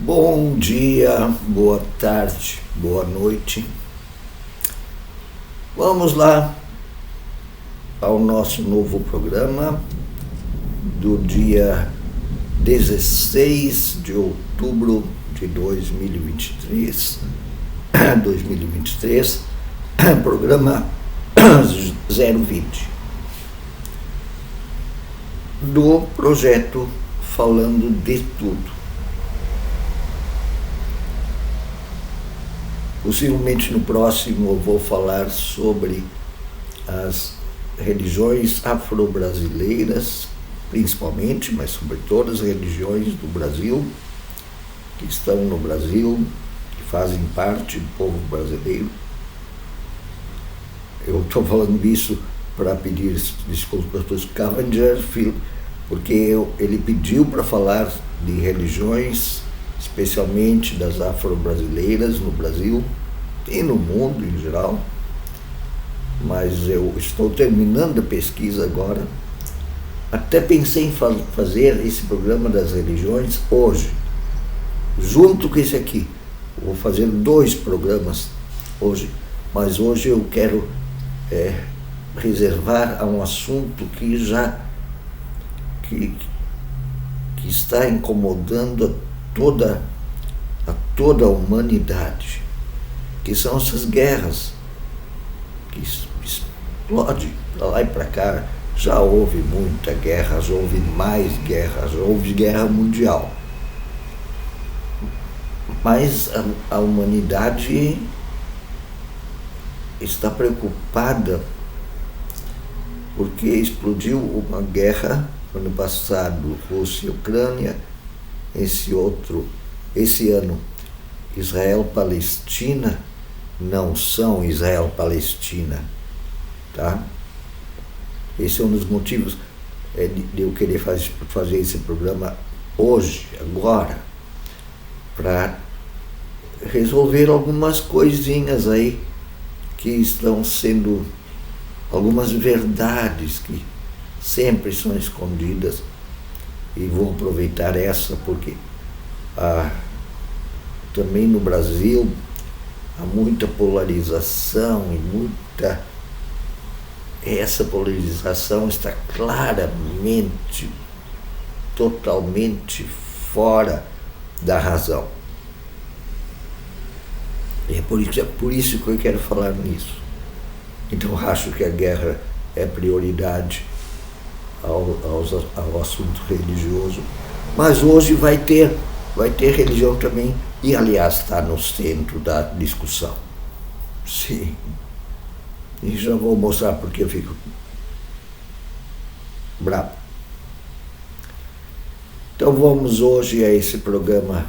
Bom dia, boa tarde, boa noite. Vamos lá ao nosso novo programa do dia 16 de outubro de 2023, programa 020, do projeto Falando de Tudo. Possivelmente no próximo eu vou falar sobre as religiões afro-brasileiras, principalmente, mas sobre todas as religiões do Brasil, que estão no Brasil, que fazem parte do povo brasileiro. Eu estou falando isso para pedir desculpas para o Scavenger, porque ele pediu para falar de religiões, especialmente das afro-brasileiras no Brasil e no mundo em geral, mas eu estou terminando a pesquisa agora. Até pensei em fazer esse programa das religiões hoje, junto com esse aqui. Vou fazer 2 programas hoje, mas hoje eu quero reservar a um assunto que está incomodando a toda a humanidade, que são essas guerras que explodem para lá e para cá. Já houve muita guerra, já houve mais guerras, já houve guerra mundial, mas a humanidade está preocupada porque explodiu uma guerra ano passado, Rússia e Ucrânia. Esse ano, Israel-Palestina, não são Israel-Palestina, tá? Esse é um dos motivos de eu querer fazer esse programa hoje, agora, para resolver algumas coisinhas aí que estão sendo, algumas verdades que sempre são escondidas. E vou aproveitar essa porque também no Brasil há muita polarização essa polarização está claramente, totalmente fora da razão. E é por isso que eu quero falar nisso. Então acho que a guerra é prioridade ao assunto religioso, mas hoje vai ter religião também, e aliás está no centro da discussão. Sim, e já vou mostrar porque eu fico bravo. Então vamos hoje a esse programa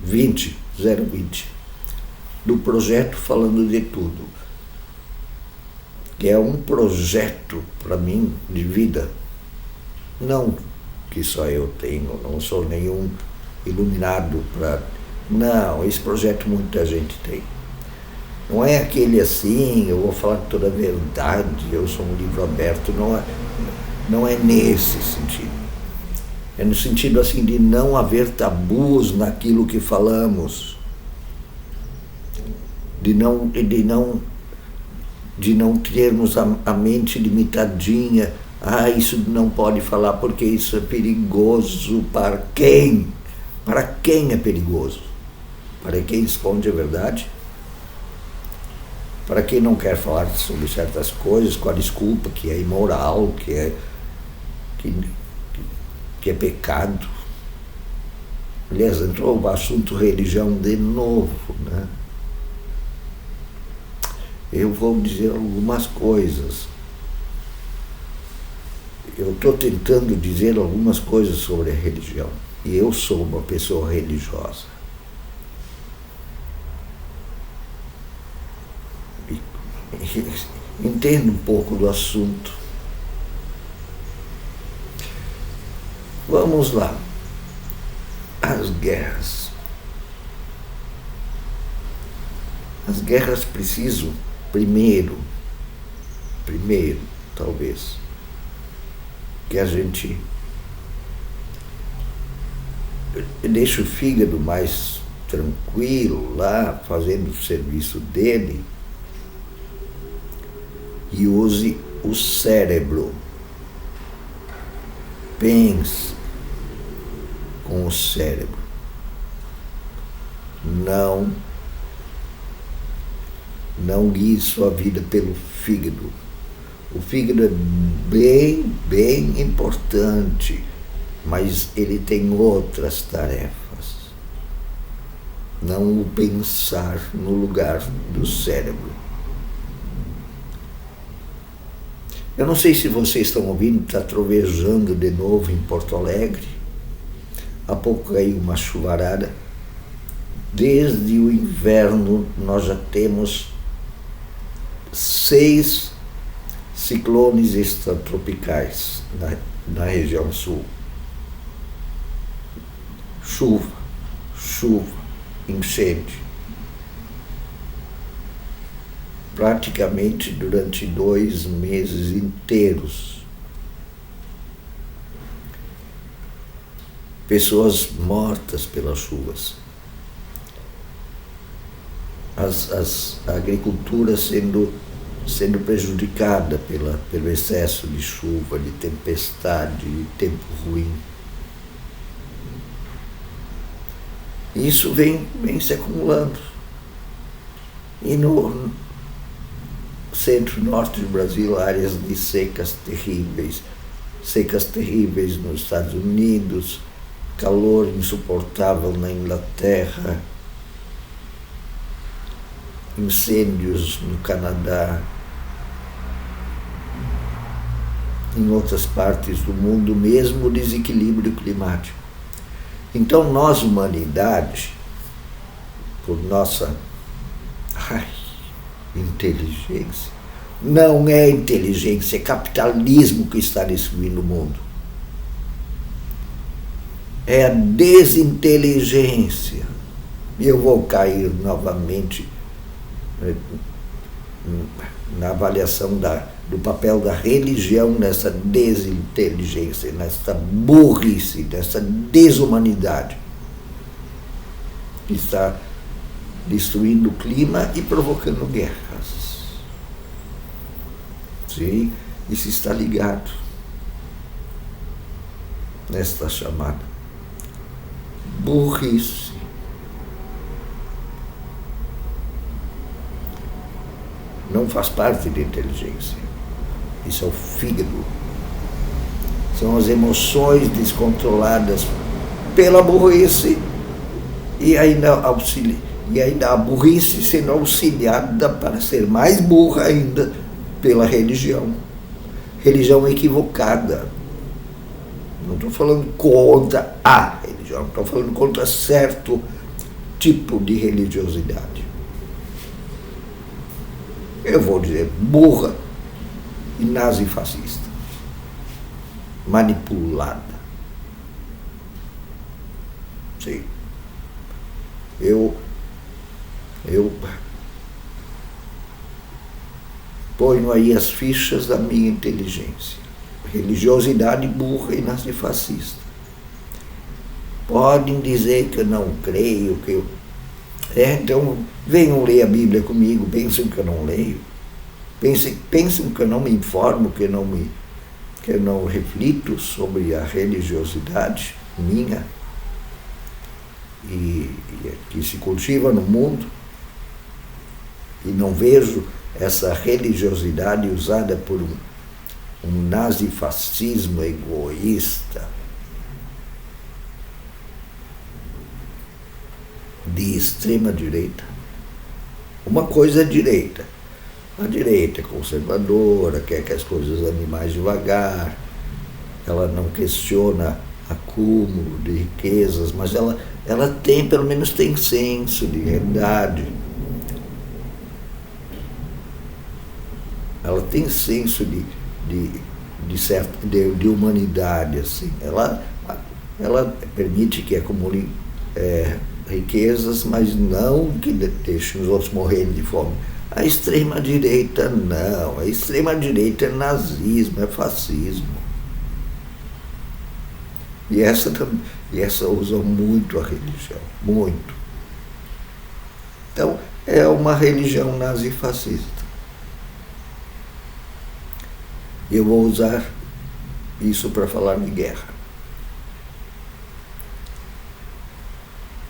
020 do projeto Falando de Tudo, que é um projeto para mim de vida, não que só eu tenho, não sou nenhum iluminado para... Não, esse projeto muita gente tem. Não é aquele assim, eu vou falar toda a verdade, eu sou um livro aberto, não é nesse sentido. É no sentido assim de não haver tabus naquilo que falamos, de não termos a mente limitadinha. Isso não pode falar porque isso é perigoso. Para quem? Para quem é perigoso? Para quem esconde a verdade? Para quem não quer falar sobre certas coisas com a desculpa que é imoral, que é pecado. Aliás, entrou o assunto religião de novo, né? Eu vou dizer algumas coisas. Eu estou tentando dizer algumas coisas sobre a religião. E eu sou uma pessoa religiosa. Entendo um pouco do assunto. Vamos lá. As guerras. As guerras precisam, primeiro, talvez, que a gente deixe o fígado mais tranquilo lá, fazendo o serviço dele, e use o cérebro. Pense com o cérebro. Não guie sua vida pelo fígado. O fígado é bem importante, mas ele tem outras tarefas. Não o pensar no lugar do cérebro. Eu não sei se vocês estão ouvindo, está trovejando de novo em Porto Alegre. Há pouco caiu uma chuvarada. Desde o inverno nós já temos 6 ciclones extratropicais na região sul. Chuva, enchente. Praticamente durante 2 meses inteiros. Pessoas mortas pelas chuvas. A agricultura sendo prejudicada pelo excesso de chuva, de tempestade, de tempo ruim. Isso vem se acumulando. E no centro-norte do Brasil, áreas de secas terríveis nos Estados Unidos, calor insuportável na Inglaterra, incêndios no Canadá, em outras partes do mundo, mesmo desequilíbrio climático. Então nós, humanidade, por nossa inteligência, não é inteligência, é capitalismo que está destruindo o mundo. É a desinteligência. E eu vou cair novamente na avaliação do papel da religião nessa desinteligência, nessa burrice, nessa desumanidade que está destruindo o clima e provocando guerras. Sim, isso está ligado nesta chamada burrice. Não faz parte da inteligência. Isso é o fígado. São as emoções descontroladas pela burrice e ainda a burrice sendo auxiliada para ser mais burra ainda pela religião. Religião equivocada. Não estou falando contra a religião, estou falando contra certo tipo de religiosidade. Eu vou dizer burra e nazifascista, manipulada. Sim. Eu ponho aí as fichas da minha inteligência. Religiosidade burra e nazifascista. Podem dizer que eu não creio, que eu... então venham ler a Bíblia comigo, pensem que eu não leio, pensem que eu não me informo, que eu não reflito sobre a religiosidade minha e que se cultiva no mundo, e não vejo essa religiosidade usada por um nazifascismo egoísta de extrema direita. Uma coisa é direita. A direita é conservadora, quer que as coisas andem mais devagar, ela não questiona acúmulo de riquezas, mas ela tem, pelo menos tem senso de realidade. Ela tem senso de humanidade, assim. Ela permite que acumule riquezas, mas não que deixe os outros morrerem de fome. A extrema-direita não. A extrema-direita é nazismo, é fascismo. E E essa usa muito a religião, muito. Então, é uma religião nazifascista. E eu vou usar isso para falar de guerra.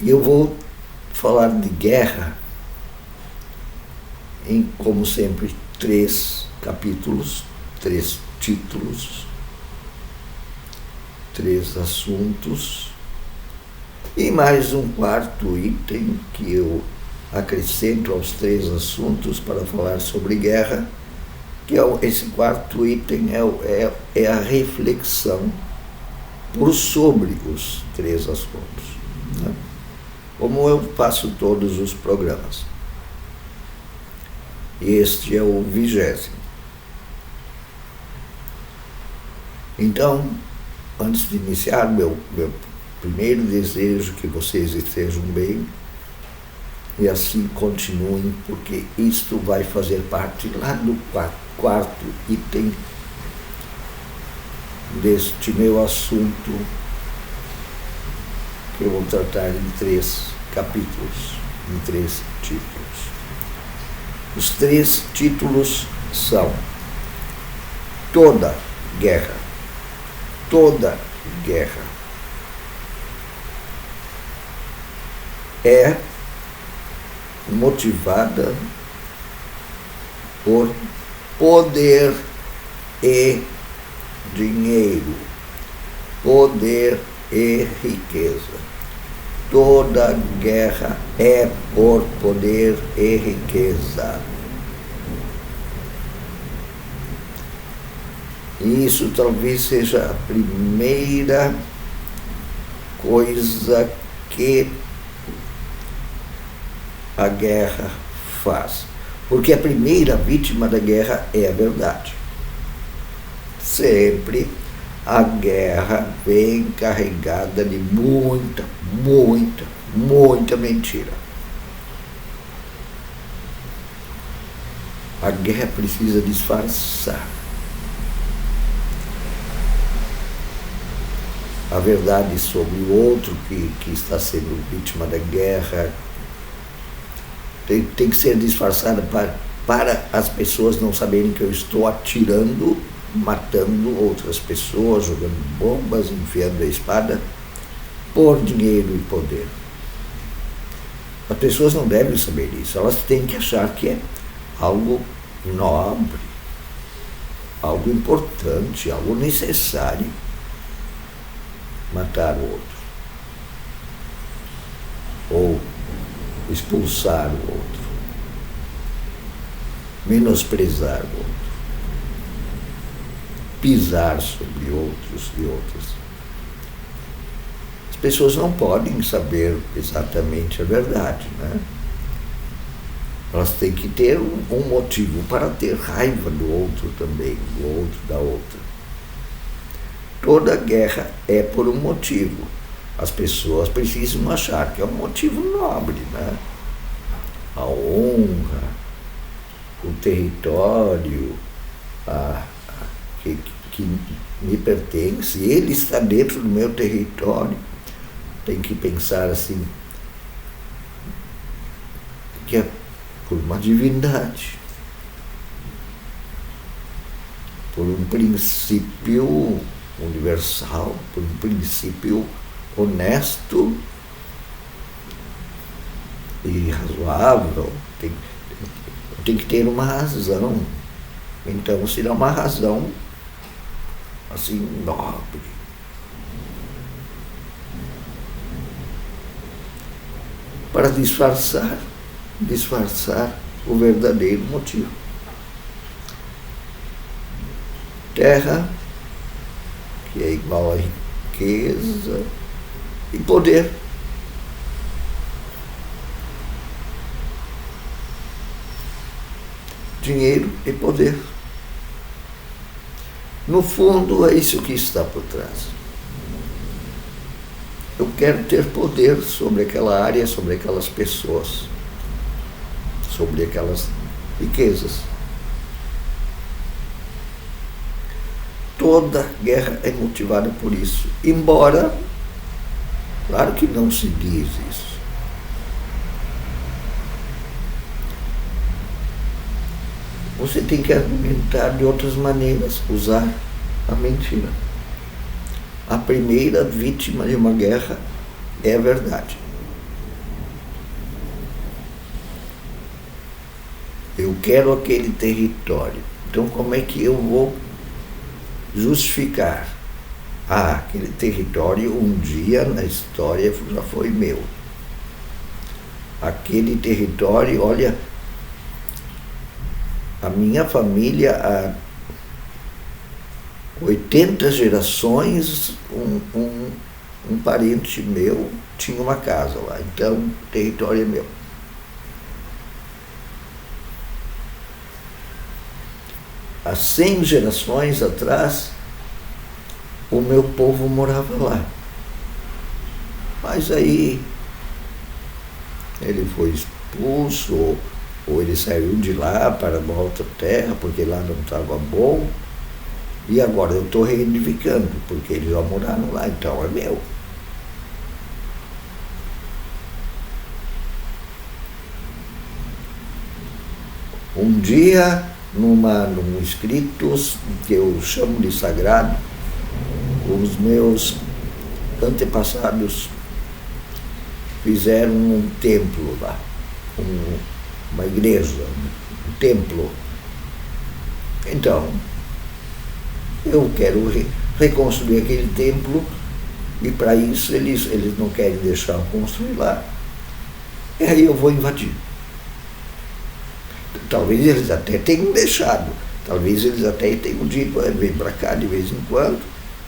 E eu vou falar de guerra em, como sempre, 3 capítulos, 3 títulos, 3 assuntos e mais um 4º item que eu acrescento aos 3 assuntos para falar sobre guerra, que esse 4º item é a reflexão por sobre os 3 assuntos, né? Como eu faço todos os programas. E este é o 20º. Então, antes de iniciar, meu primeiro desejo que vocês estejam bem e assim continuem, porque isto vai fazer parte lá do 4º item deste meu assunto, que eu vou tratar em 3 capítulos, em 3 títulos. Os 3 títulos são Toda guerra é motivada por poder e dinheiro, poder e riqueza. Toda guerra é por poder e riqueza. E isso talvez seja a primeira coisa que a guerra faz. Porque a primeira vítima da guerra é a verdade. Sempre a guerra vem carregada de muita mentira. A guerra precisa disfarçar a verdade sobre o outro que está sendo vítima da guerra. Tem que ser disfarçada para as pessoas não saberem que eu estou atirando, matando outras pessoas, jogando bombas, enfiando a espada, por dinheiro e poder. As pessoas não devem saber isso, elas têm que achar que é algo nobre, algo importante, algo necessário matar o outro, ou expulsar o outro, menosprezar o outro, pisar sobre outros e outras. As pessoas não podem saber exatamente a verdade, né? Elas têm que ter um motivo para ter raiva do outro também, do outro, da outra. Toda guerra é por um motivo. As pessoas precisam achar que é um motivo nobre, né? A honra, o território, que me pertence, ele está dentro do meu território. Tem que pensar assim, que é por uma divindade, por um princípio universal, por um princípio honesto e razoável. Tem que ter uma razão. Então será uma razão assim nobre. Para disfarçar o verdadeiro motivo. Terra, que é igual a riqueza e poder. Dinheiro e poder. No fundo, é isso que está por trás. Eu quero ter poder sobre aquela área, sobre aquelas pessoas, sobre aquelas riquezas. Toda guerra é motivada por isso, embora Claro que não se diz isso. Você tem que argumentar de outras maneiras, usar a mentira. A primeira vítima de uma guerra é a verdade. Eu quero aquele território. Então, como é que eu vou justificar? Aquele território um dia na história já foi meu. Aquele território, olha, a minha família, há 80 gerações, um parente meu tinha uma casa lá, então o território é meu. Há 100 gerações atrás, o meu povo morava lá. Mas aí ele foi expulso, ou ele saiu de lá para uma outra terra, porque lá não estava bom. E agora eu estou reivindicando, porque eles já moraram lá, então é meu. Um dia, num escrito que eu chamo de sagrado, os meus antepassados fizeram um templo lá, uma igreja, um templo. Então, eu quero reconstruir aquele templo e para isso eles não querem deixar eu construir lá. E aí eu vou invadir. Talvez eles até tenham deixado, talvez eles até tenham dito, vem para cá de vez em quando,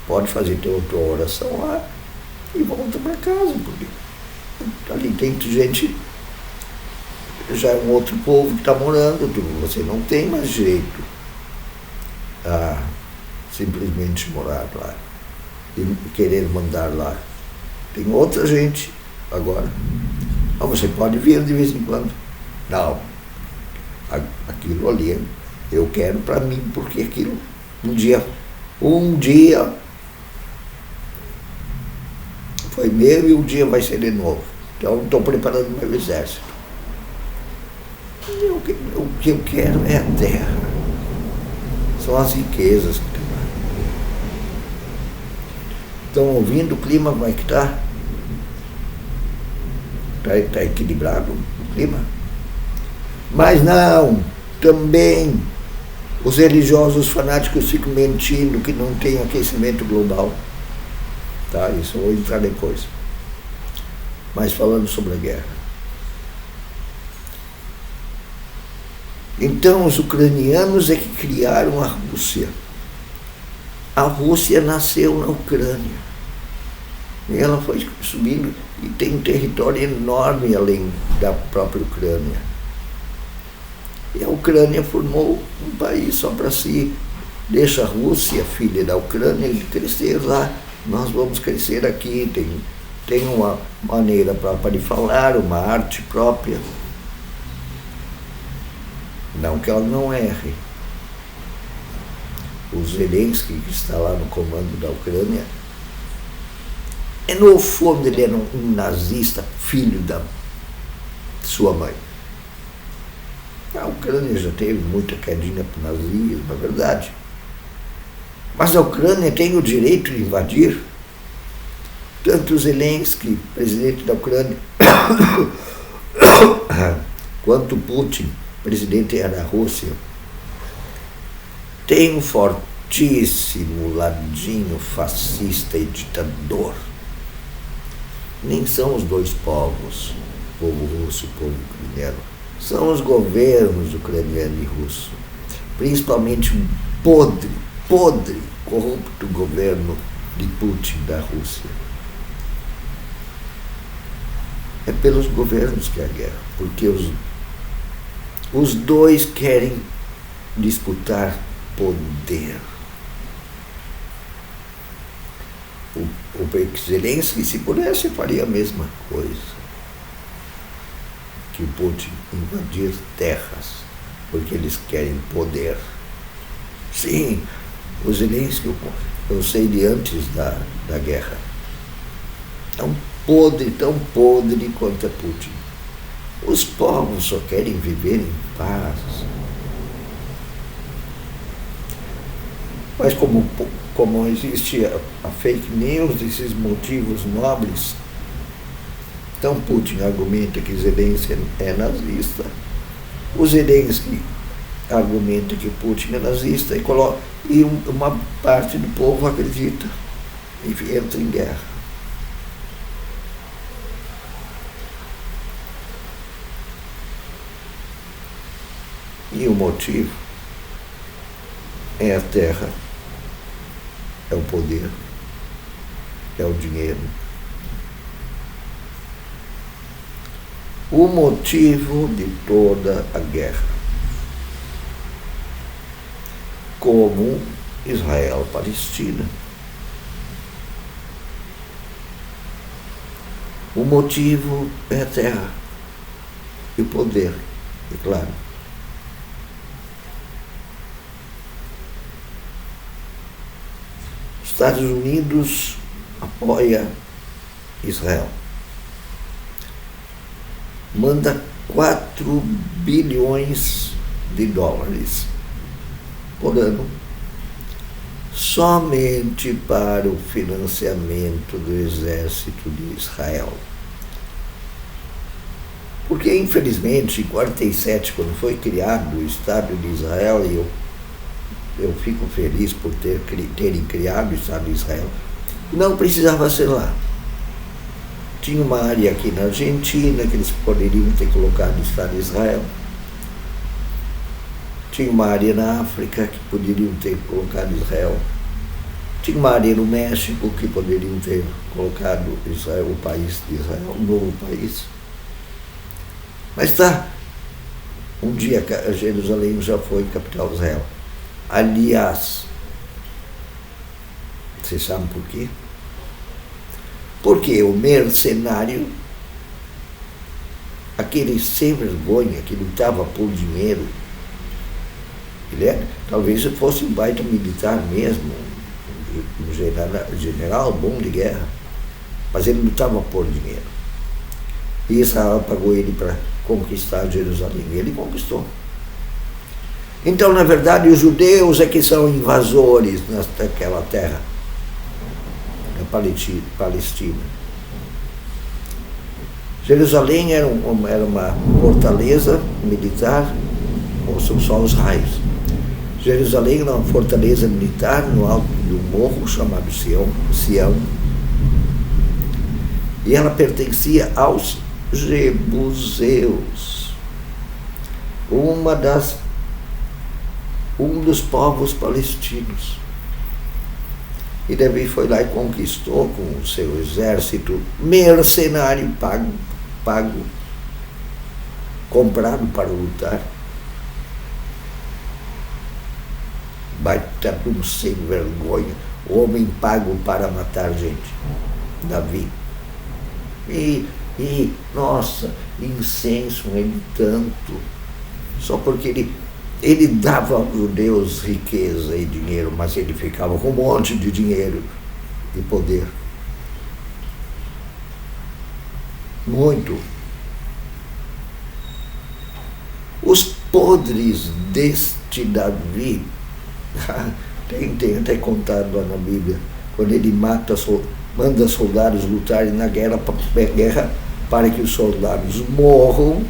pode fazer tua oração lá e volta para casa, porque ali tem gente, já é um outro povo que está morando, você não tem mais direito a simplesmente morar lá e querer mandar lá. Tem outra gente agora. Você pode vir de vez em quando. Não. Aquilo ali eu quero para mim, porque aquilo um dia foi meu e um dia vai ser de novo. Então estou preparando meu exército. O que eu quero é a terra. São as riquezas que tem lá. Estão ouvindo o clima, como é que está? Está equilibrado o clima? Mas não, também os religiosos fanáticos ficam mentindo que não tem aquecimento global. Tá, isso eu vou entrar depois. Mas falando sobre a guerra. Então os ucranianos é que criaram a Rússia. A Rússia nasceu na Ucrânia. E ela foi subindo e tem um território enorme além da própria Ucrânia. E a Ucrânia formou um país só para si. Deixa a Rússia, filha da Ucrânia, crescer lá. Nós vamos crescer aqui. Tem uma maneira própria de falar, uma arte própria. Não que ela não erre. O Zelensky, que está lá no comando da Ucrânia, no fundo ele era um nazista, filho da sua mãe. A Ucrânia já teve muita quedinha para o nazismo, é verdade. Mas a Ucrânia tem o direito de invadir. Tanto o Zelensky, presidente da Ucrânia, quanto Putin, presidente da Rússia, tem um fortíssimo ladinho fascista e ditador. Nem são os dois povos, o povo russo e o povo ucraniano. São os governos ucraniano e russo, principalmente o podre, corrupto governo de Putin da Rússia. É pelos governos que é a guerra, porque os dois querem disputar poder. O Zelensky, se pudesse, faria a mesma coisa que o Putin, invadir terras, porque eles querem poder. Sim, o Zelensky, eu sei de antes da guerra. É um podre, tão podre quanto é Putin. Os povos só querem viver em paz. Mas como existe a fake news, esses motivos nobres, então Putin argumenta que Zelensky é nazista, o Zelensky argumenta que Putin é nazista e uma parte do povo acredita e entra em guerra. E o motivo é a terra, é o poder, é o dinheiro. O motivo de toda a guerra, como Israel-Palestina. O motivo é a terra e o poder, é claro. Estados Unidos apoia Israel. Manda 4 bilhões de dólares por ano somente para o financiamento do exército de Israel. Porque, infelizmente, em 1947, quando foi criado o Estado de Israel, e eu fico feliz por terem criado o Estado de Israel, não precisava ser lá. Tinha uma área aqui na Argentina que eles poderiam ter colocado o Estado de Israel. Tinha uma área na África que poderiam ter colocado Israel. Tinha uma área no México que poderiam ter colocado Israel, o país de Israel, um novo país. Mas um dia Jerusalém já foi capital de Israel. Aliás, vocês sabem por quê? Porque o mercenário, aquele sem vergonha que lutava por dinheiro, talvez fosse um baita militar mesmo, um general bom de guerra, mas ele lutava por dinheiro. E Israel pagou ele para conquistar Jerusalém, e ele conquistou. Então, na verdade, os judeus é que são invasores naquela terra, na Palestina. Jerusalém era uma fortaleza militar, ou são só os raios. Jerusalém era uma fortaleza militar no alto de um morro chamado Sião, e ela pertencia aos jebuseus, um dos povos palestinos. E Davi foi lá e conquistou com o seu exército mercenário pago, comprado para lutar. Baita um sem vergonha, homem pago para matar gente, Davi. E nossa, incensam ele tanto, só porque ele dava aos judeus riqueza e dinheiro, mas ele ficava com um monte de dinheiro e poder. Muito. Os podres deste Davi, tem até contado lá na Bíblia, quando ele manda soldados lutarem na guerra para que os soldados morram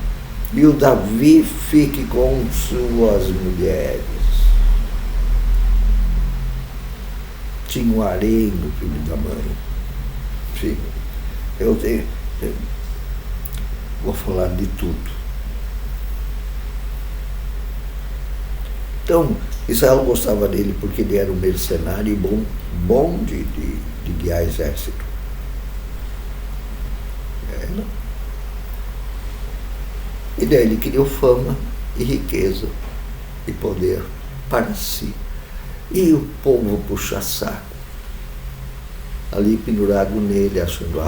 e o Davi fique com suas mulheres. Tinha um harém no filho da mãe. Sim, eu vou falar de tudo. Então, Israel gostava dele porque ele era um mercenário bom de guiar exército. E daí ele criou fama e riqueza e poder para si. E o povo puxa saco, ali pendurado nele, achando,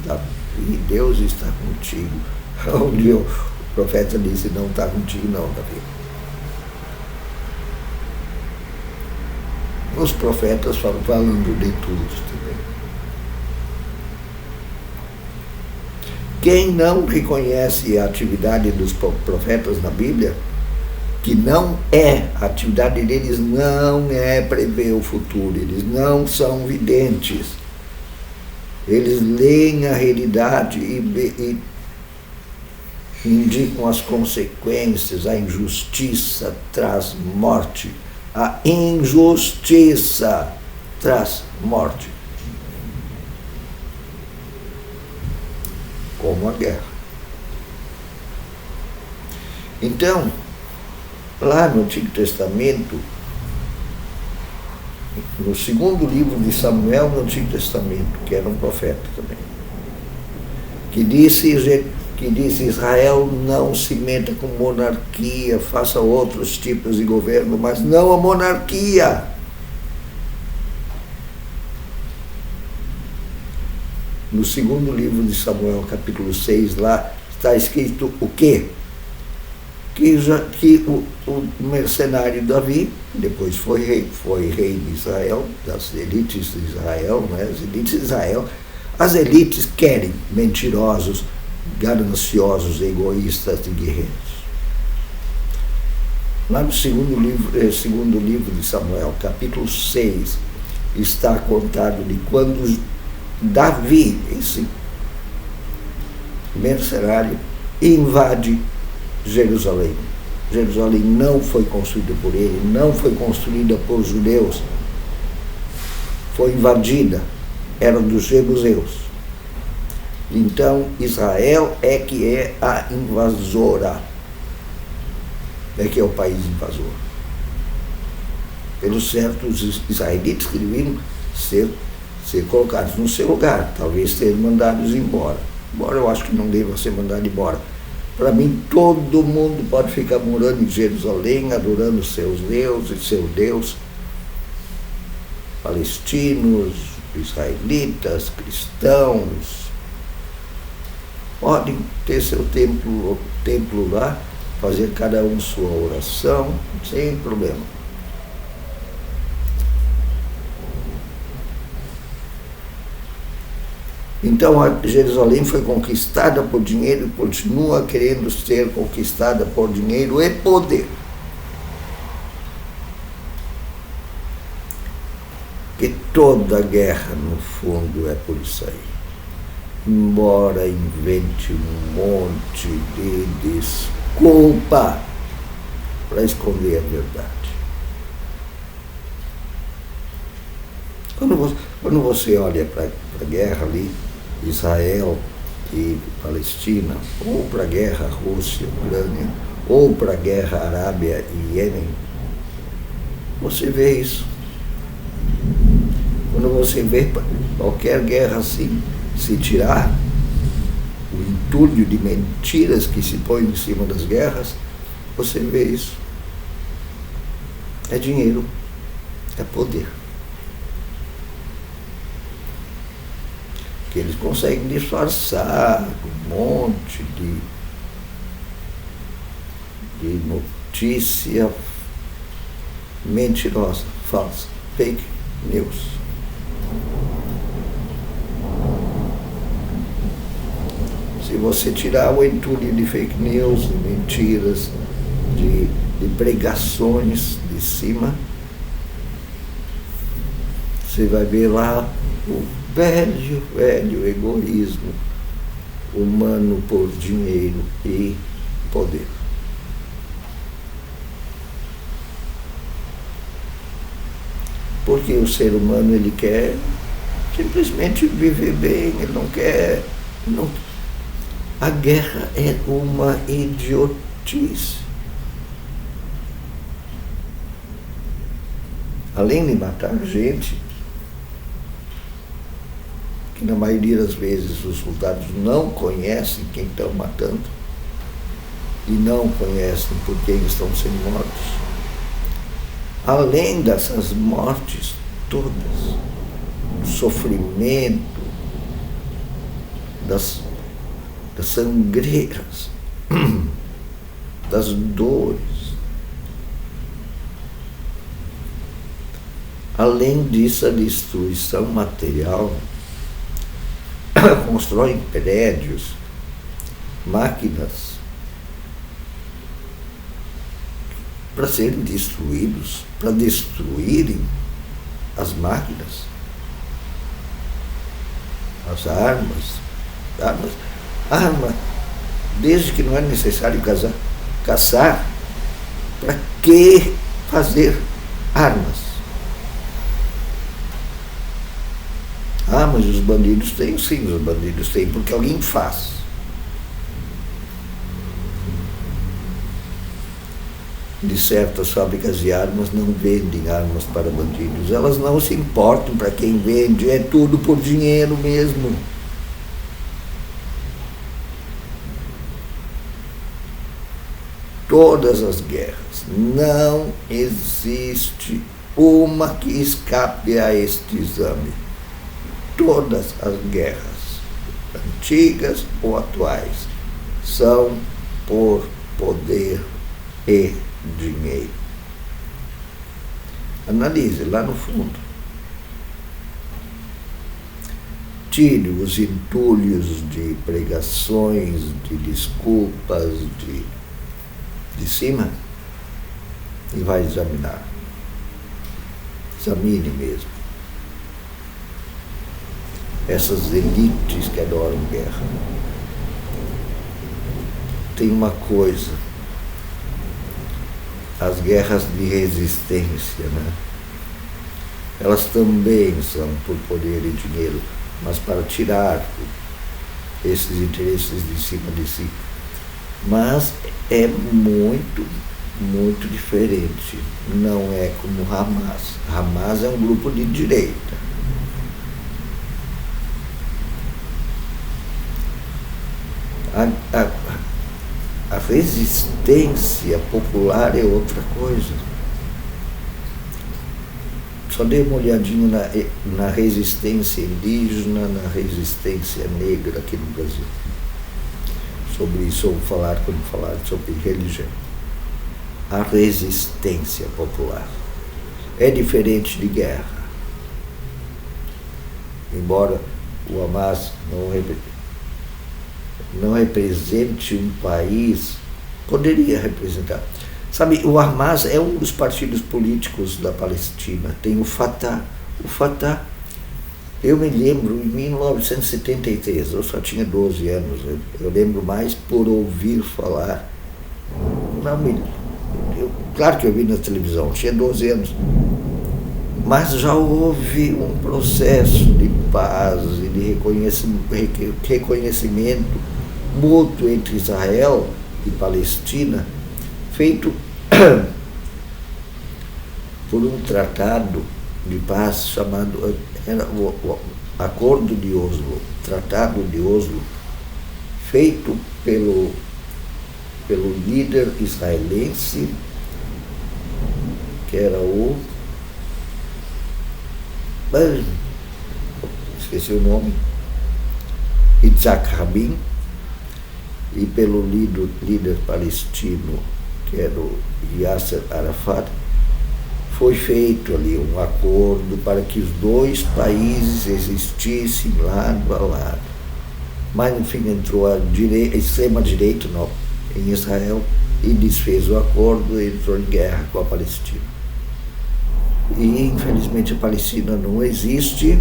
Davi, Deus está contigo. Onde o profeta disse, não está contigo não, Davi. Os profetas falam falando de tudo também. Quem não reconhece a atividade dos profetas na Bíblia, que não é, a atividade deles não é prever o futuro, eles não são videntes. Eles leem a realidade e indicam as consequências. A injustiça traz morte. A injustiça traz morte. Como a guerra. Então, lá no Antigo Testamento, no segundo livro de Samuel no Antigo Testamento, que era um profeta também, que disse Israel não se meta com monarquia, faça outros tipos de governo, mas não a monarquia. No segundo livro de Samuel, capítulo 6, lá está escrito o quê? Que o mercenário Davi, depois foi rei de Israel, das elites de Israel, né? As elites de Israel, as elites querem mentirosos, gananciosos, egoístas e guerreiros. Lá no segundo livro de Samuel, capítulo 6, está contado de quando Davi, esse mercenário, invade Jerusalém. Jerusalém não foi construída por ele, não foi construída por judeus, foi invadida, era dos jebuseus. Então Israel é que é a invasora, é que é o país invasor. Pelo certo, os israelitas que deviam ser colocados no seu lugar, talvez serem mandados embora. Embora eu acho que não devam ser mandados embora. Para mim, todo mundo pode ficar morando em Jerusalém, adorando seus deuses, seu Deus. Palestinos, israelitas, cristãos, podem ter seu templo lá, fazer cada um sua oração, sem problema. Então, Jerusalém foi conquistada por dinheiro e continua querendo ser conquistada por dinheiro e poder. Que toda guerra, no fundo, é por isso aí. Embora invente um monte de desculpa para esconder a verdade. Quando você olha para a guerra ali, Israel e Palestina, ou para a guerra Rússia, Ucrânia, ou para a guerra Arábia e Iêmen, você vê isso. Quando você vê qualquer guerra assim, se tirar o entulho de mentiras que se põe em cima das guerras, você vê isso. É dinheiro, é poder. Que eles conseguem disfarçar um monte de notícia mentirosa, falsa, fake news. Se você tirar o entulho de fake news, de mentiras, de pregações de cima, você vai ver lá o velho egoísmo humano por dinheiro e poder. Porque o ser humano, ele quer simplesmente viver bem, ele não quer... A guerra é uma idiotice. Além de matar gente, que na maioria das vezes os soldados não conhecem quem estão matando e não conhecem por quem estão sendo mortos. Além dessas mortes todas, do sofrimento, das sangreiras, das dores, além disso, a destruição material, constroem prédios, máquinas para serem destruídos, para destruírem as máquinas, as arma, desde que não é necessário caçar, para que fazer armas? Ah, mas os bandidos têm, sim, os bandidos têm, porque alguém faz. De certas fábricas de armas não vendem armas para bandidos, elas não se importam para quem vende, é tudo por dinheiro mesmo. Todas as guerras, não existe uma que escape a este exame. Todas as guerras, antigas ou atuais, são por poder e dinheiro. Analise lá no fundo. Tire os entulhos de pregações, de desculpas, de cima e vai examinar. Examine mesmo. Essas elites que adoram guerra. Tem uma coisa, as guerras de resistência, né? Elas também são por poder e dinheiro, mas para tirar esses interesses de cima de si. Mas é muito, muito diferente. Não é como Hamas. Hamas é um grupo de direita. A resistência popular é outra coisa. Só dê uma olhadinha na resistência indígena, na resistência negra aqui no Brasil. Sobre isso eu vou falar quando falar sobre religião. A resistência popular é diferente de guerra. Embora o Hamas não represente um país, poderia representar. Sabe, o Hamas é um dos partidos políticos da Palestina. Tem o Fatah. O Fatah, eu me lembro, em 1973, eu só tinha 12 anos, eu lembro mais por ouvir falar. Claro que eu vi na televisão, tinha 12 anos. Mas já houve um processo de paz e de reconhecimento mútuo entre Israel e Palestina, feito por um tratado de paz chamado o Acordo de Oslo, Tratado de Oslo, feito pelo líder israelense, que era esqueci o nome, Yitzhak Rabin, e pelo líder palestino, que era o Yasser Arafat. Foi feito ali um acordo para que os dois países existissem lado a lado. Mas, no fim, entrou a extrema-direita em Israel e desfez o acordo e entrou em guerra com a Palestina. E, infelizmente, a Palestina não existe,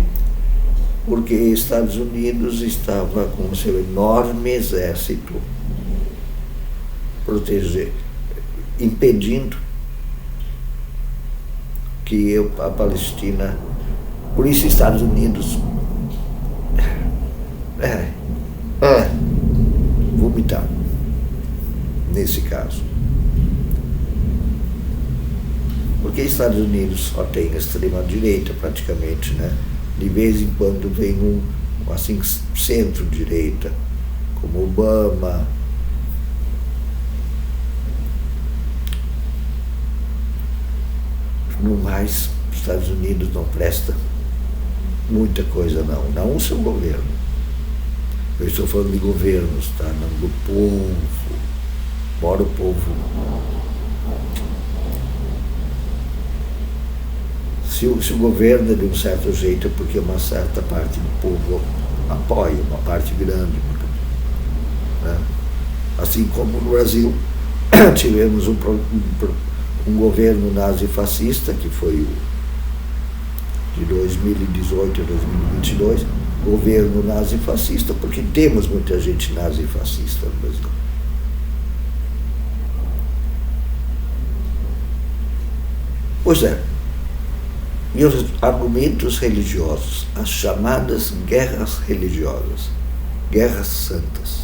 porque Estados Unidos estava com o seu enorme exército impedindo que a Palestina... Por isso Estados Unidos vomitar nesse caso. Porque Estados Unidos só tem extrema-direita praticamente, né? De vez em quando vem um assim, centro-direita, como Obama. No mais, os Estados Unidos não presta muita coisa, não o seu governo. Eu estou falando de governos, tá? Não do povo. Embora o povo... Se o governo é de um certo jeito, é porque uma certa parte do povo apoia, uma parte grande, né? Assim como no Brasil tivemos um governo nazifascista, que foi o de 2018 a 2022, governo nazifascista, porque temos muita gente nazifascista no Brasil. Pois é, e os argumentos religiosos, as chamadas guerras religiosas, guerras santas,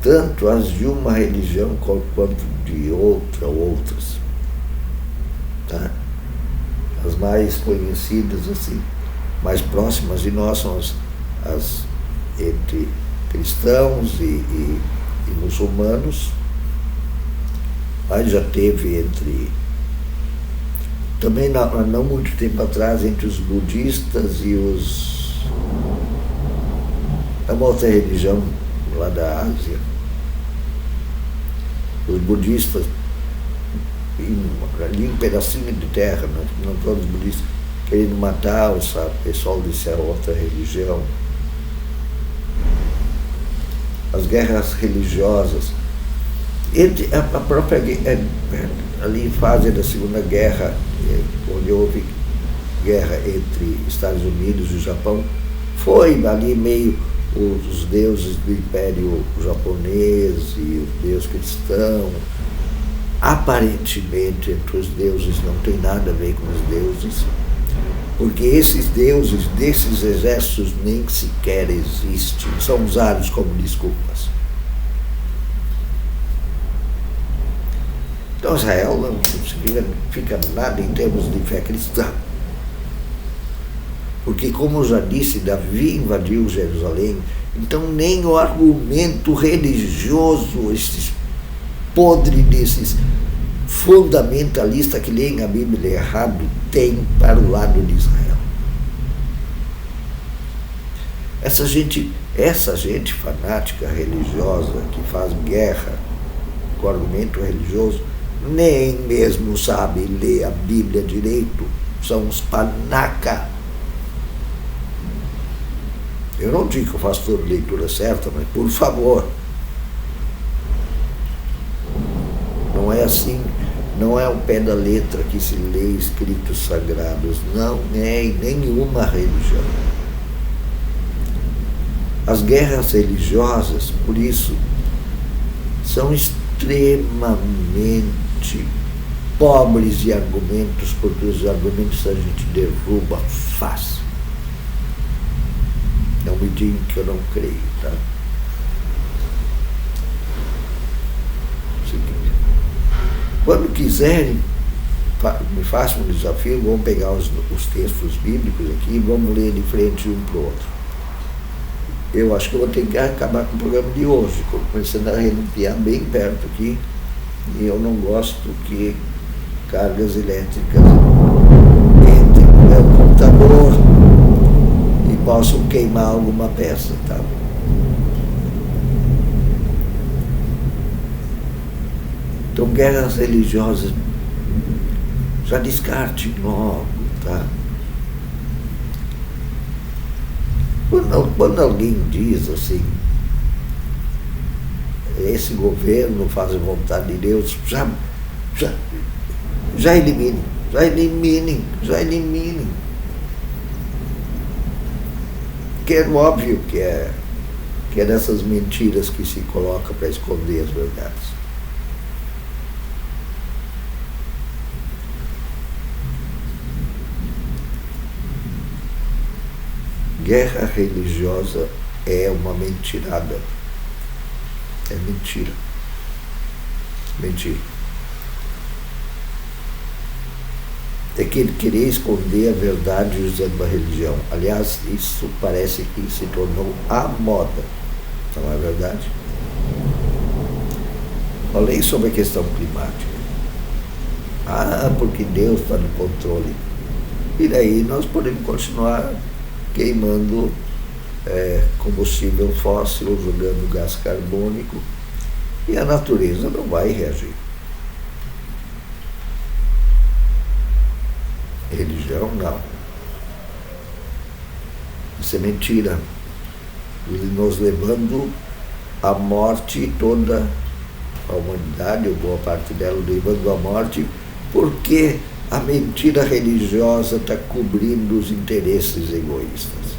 tanto as de uma religião quanto de outra ou outras, tá? As mais conhecidas, assim, mais próximas de nós são as entre cristãos e muçulmanos, mas já teve também não muito tempo atrás, entre os budistas e é uma outra religião lá da Ásia. Os budistas, ali um pedacinho de terra, não todos os budistas, querendo matar o pessoal dessa outra religião. As guerras religiosas, a própria ali em fase da Segunda Guerra, onde houve guerra entre Estados Unidos e Japão, foi ali meio os deuses do Império Japonês e o Deus cristão. Aparentemente, entre os deuses não tem nada a ver com os deuses, porque esses deuses desses exércitos nem sequer existem, são usados como desculpas. Então Israel não significa nada em termos de fé cristã. Porque, como eu já disse, Davi invadiu Jerusalém, então nem o argumento religioso, esses podres desses fundamentalistas que leem a Bíblia errado, tem para o lado de Israel. Essa gente fanática religiosa que faz guerra com argumento religioso, nem mesmo sabe ler a Bíblia direito, são uns panaca. Eu não digo que eu faço toda a leitura certa, mas por favor, não é assim, não é ao pé da letra que se lê escritos sagrados, não é em nenhuma religião. As guerras religiosas, por isso, são extremamente pobres de argumentos, porque os argumentos a gente derruba fácil. Não me digam que eu não creio, tá? Quando quiserem, me façam um desafio, vamos pegar os textos bíblicos aqui e vamos ler de frente um para o outro. Eu acho que eu vou ter que acabar com o programa de hoje, começando a relimpiar bem perto aqui, e eu não gosto que cargas elétricas entrem no meu computador e possam queimar alguma peça, tá? Então, guerras religiosas, já descarte logo, tá? Quando alguém diz assim, esse governo faz a vontade de Deus, já eliminem. Que é óbvio que é dessas mentiras que se coloca para esconder as verdades. Guerra religiosa é uma mentirada. É mentira. Mentira. É querer esconder a verdade usando a religião. Aliás, isso parece que se tornou a moda. Não é verdade? Falei sobre a questão climática. Porque Deus está no controle. E daí nós podemos continuar queimando combustível fóssil, jogando gás carbônico, e a natureza não vai reagir. Religião, não. Isso é mentira. nos levando à morte, toda a humanidade, ou boa parte dela, levando à morte, porque a mentira religiosa está cobrindo os interesses egoístas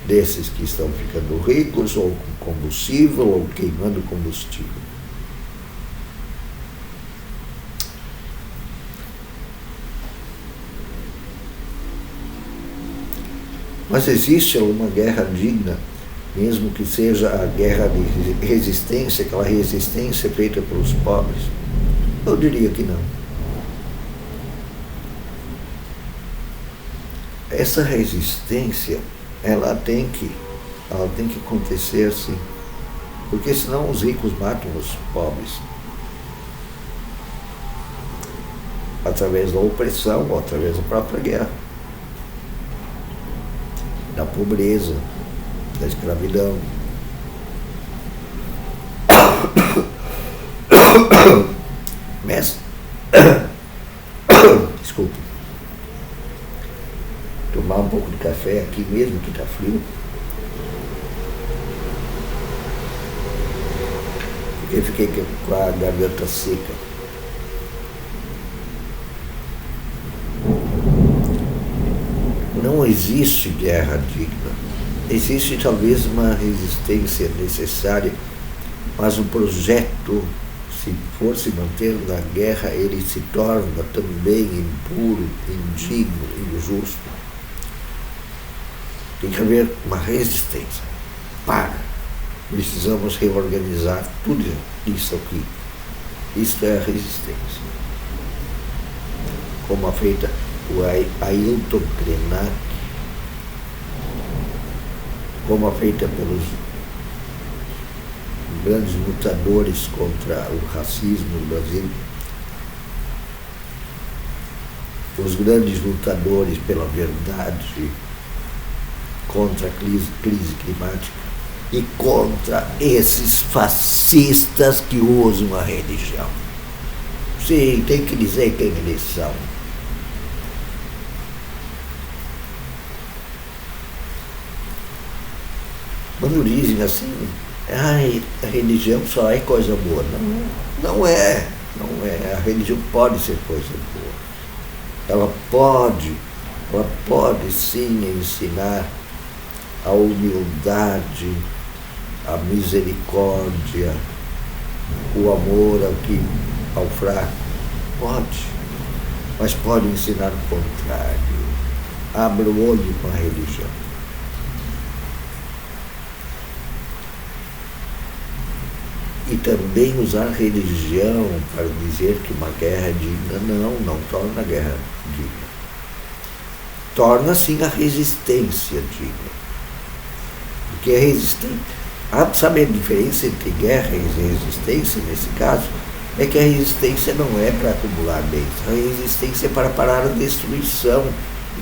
desses que estão ficando ricos, ou com combustível, ou queimando combustível. Mas existe uma guerra digna, mesmo que seja a guerra de resistência, aquela resistência feita pelos pobres? Eu diria que não. Essa resistência, ela tem que acontecer, sim, porque senão os ricos matam os pobres através da opressão ou através da própria guerra, da pobreza, da escravidão. Mas, desculpe, tomar um pouco de café aqui mesmo, que está frio, porque fiquei com a garganta seca. Não existe guerra digna. Existe talvez uma resistência necessária, mas o projeto, se for se manter na guerra, ele se torna também impuro, indigno, injusto. Tem que haver uma resistência. Precisamos reorganizar tudo isso aqui. Isso é a resistência. Como a feita o Ailton Krenak, como a feita pelos grandes lutadores contra o racismo no Brasil, os grandes lutadores pela verdade, contra a crise climática e contra esses fascistas que usam a religião. Sim, tem que dizer quem eles são. Quando dizem assim, a religião só é coisa boa. Não é. A religião pode ser coisa boa. Ela pode sim ensinar a humildade, a misericórdia, o amor ao fraco. Pode, mas pode ensinar o contrário. Abra o olho com a religião. E também usar a religião para dizer que uma guerra é digna, não torna a guerra digna. Torna, sim, a resistência digna. Porque a resistência... Sabe a diferença entre guerra e resistência, nesse caso? É que a resistência não é para acumular bens. A resistência é para parar a destruição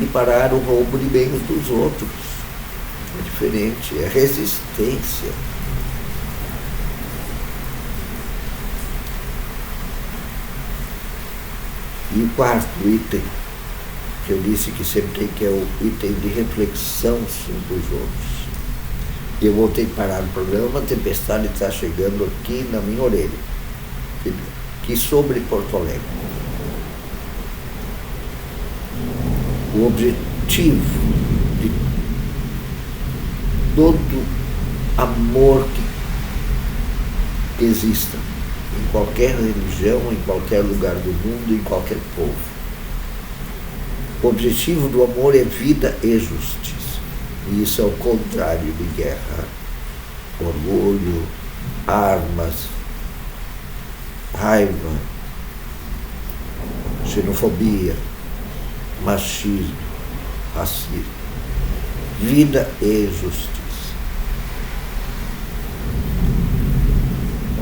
e parar o roubo de bens dos outros. É diferente, é resistência. E o quarto item, que eu disse que sempre tem, que é o item de reflexão sobre os outros. E eu voltei a parar o programa, uma tempestade está chegando aqui na minha orelha, que sobre Porto Alegre. O objetivo de todo amor que exista, em qualquer religião, em qualquer lugar do mundo, em qualquer povo. O objetivo do amor é vida e justiça. E isso é o contrário de guerra, orgulho, armas, raiva, xenofobia, machismo, racismo. Vida e justiça.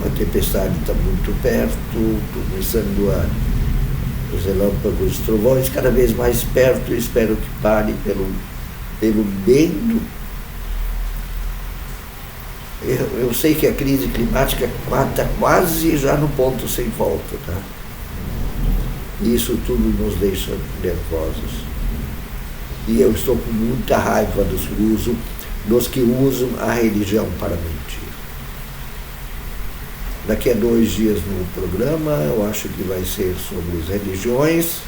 A tempestade está muito perto, começando os relâmpagos, os trovões cada vez mais perto. Eu espero que pare pelo bem do... Eu sei que a crise climática está quase já no ponto sem volta, tá? E isso tudo nos deixa nervosos. E eu estou com muita raiva dos que usam a religião para mentir. Daqui a 2 dias no programa, eu acho que vai ser sobre as religiões.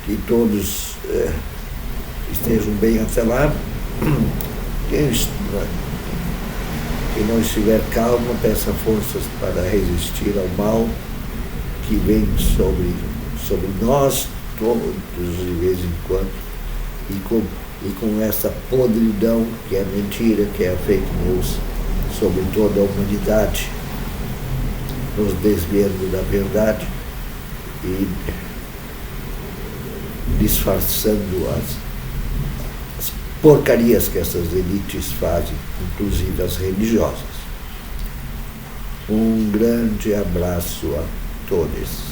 Que todos estejam bem até lá. Quem não estiver calmo, peça forças para resistir ao mal que vem sobre nós todos de vez em quando, e com essa podridão que é mentira, que é a fake news sobre toda a humanidade, nos desviando da verdade e disfarçando as porcarias que essas elites fazem, inclusive as religiosas. Um grande abraço a todos.